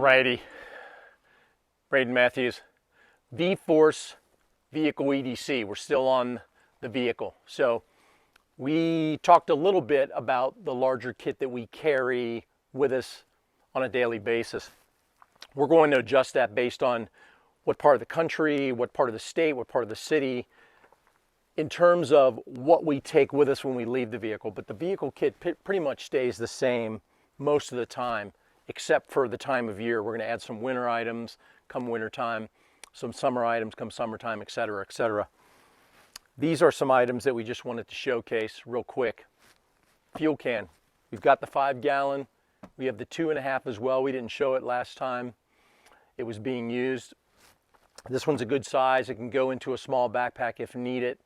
Alrighty, Braden Matthews, V-Force Vehicle EDC. We're still on the vehicle. So we talked a little bit about the larger kit that we carry with us on a daily basis. We're going to adjust that based on what part of the country, what part of the state, what part of the city, in terms of what we take with us when we leave the vehicle. But the vehicle kit pretty much stays the same most of the time, except for the time of year. We're going to add some winter items come winter time, some summer items come summertime, etc., etc. These are some items that we just wanted to showcase real quick. Fuel can. We've got the 5-gallon. We have the 2.5 as well. We didn't show it last time it was being used. This one's a good size. It can go into a small backpack if needed.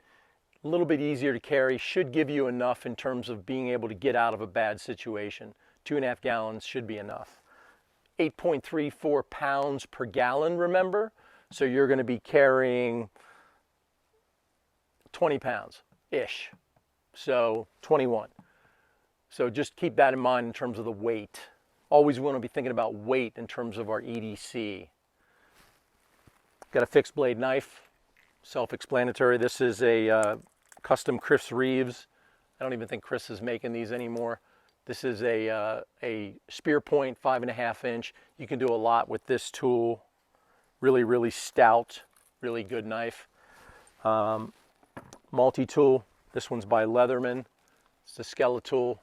A little bit easier to carry. Should give you enough in terms of being able to get out of a bad situation. 2.5 gallons should be enough. 8.34 pounds per gallon, remember? So you're going to be carrying 20 pounds-ish. So 21. So just keep that in mind in terms of the weight. Always want to be thinking about weight in terms of our EDC. Got a fixed blade knife, self-explanatory. This is a custom Chris Reeves. I don't even think Chris is making these anymore. This is a spear point, 5.5 inch. You can do a lot with this tool. Really, really stout, really good knife. Multi-tool. This one's by Leatherman. It's a Skeletal.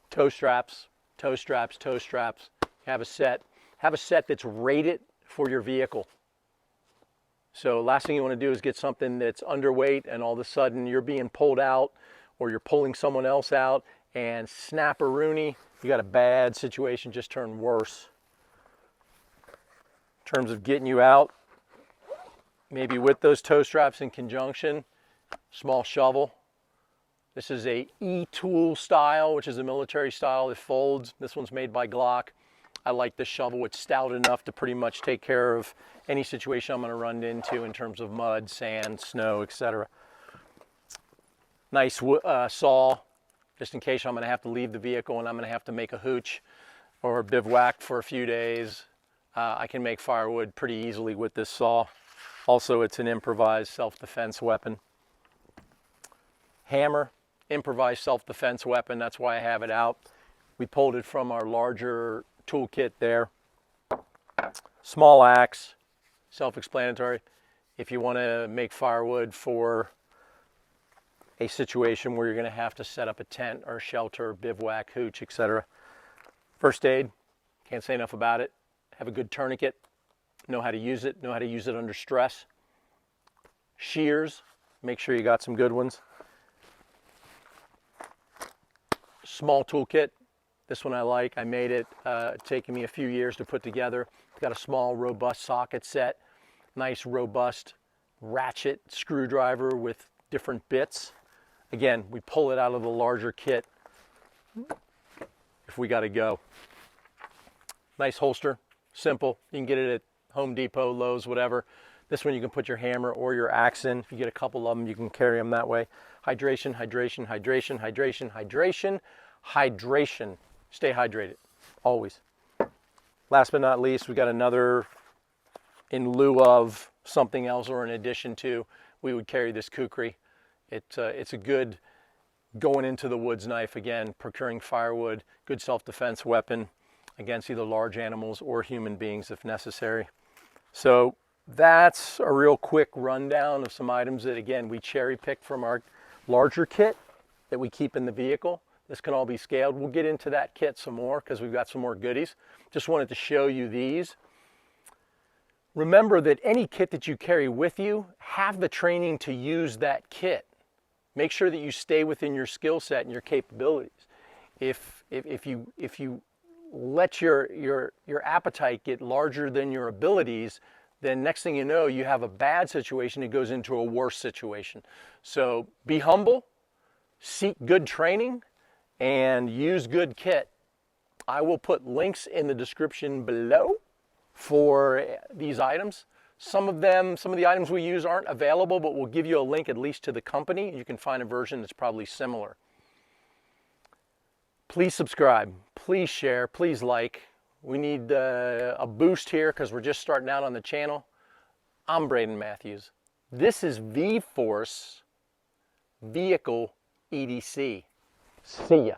Toe straps, toe straps, toe straps. Have a set. Have a set that's rated for your vehicle. So last thing you want to do is get something that's underweight and all of a sudden you're being pulled out or you're pulling someone else out and snap-a-rooney, you got a bad situation, just turned worse. In terms of getting you out, maybe with those toe straps in conjunction, small shovel. This is a E-tool style, which is a military style. It folds. This one's made by Glock. I like this shovel. It's stout enough to pretty much take care of any situation I'm going to run into in terms of mud, sand, snow, etc. Nice saw, just in case I'm going to have to leave the vehicle and I'm going to have to make a hooch or bivouac for a few days. I can make firewood pretty easily with this saw. Also, it's an improvised self-defense weapon. Hammer, improvised self-defense weapon. That's why I have it out. We pulled it from our larger toolkit there. Small axe, self-explanatory. If you want to make firewood for a situation where you're going to have to set up a tent or shelter, bivouac, hooch, etc. First aid, can't say enough about it. Have a good tourniquet, know how to use it under stress. Shears, make sure you got some good ones. Small toolkit. This one I like. I made it. It's taken me a few years to put together. Got a small, robust socket set. Nice, robust ratchet screwdriver with different bits. Again, we pull it out of the larger kit if we got to go. Nice holster. Simple. You can get it at Home Depot, Lowe's, whatever. This one you can put your hammer or your axe in. If you get a couple of them, you can carry them that way. Hydration, hydration, hydration, hydration, hydration. Hydration. Stay hydrated, always. Last but not least, we got another in lieu of something else or in addition to, we would carry this kukri. It's a good going into the woods knife, again, procuring firewood, good self-defense weapon against either large animals or human beings if necessary. So that's a real quick rundown of some items that, again, we cherry-picked from our larger kit that we keep in the vehicle. This can all be scaled. We'll get into that kit some more because we've got some more goodies. Just wanted to show you these. Remember that any kit that you carry with you, have the training to use that kit. Make sure that you stay within your skill set and your capabilities. If you let your appetite get larger than your abilities, then next thing you know, you have a bad situation. It goes into a worse situation. So be humble, seek good training, and use good kit. I will put links in the description below for these items. Some of the items we use aren't available, but we'll give you a link at least to the company. You can find a version that's probably similar. Please subscribe. please share, please like. We need a boost here because we're just starting out on the channel. I'm Braden Matthews. This is V-Force Vehicle EDC. See ya.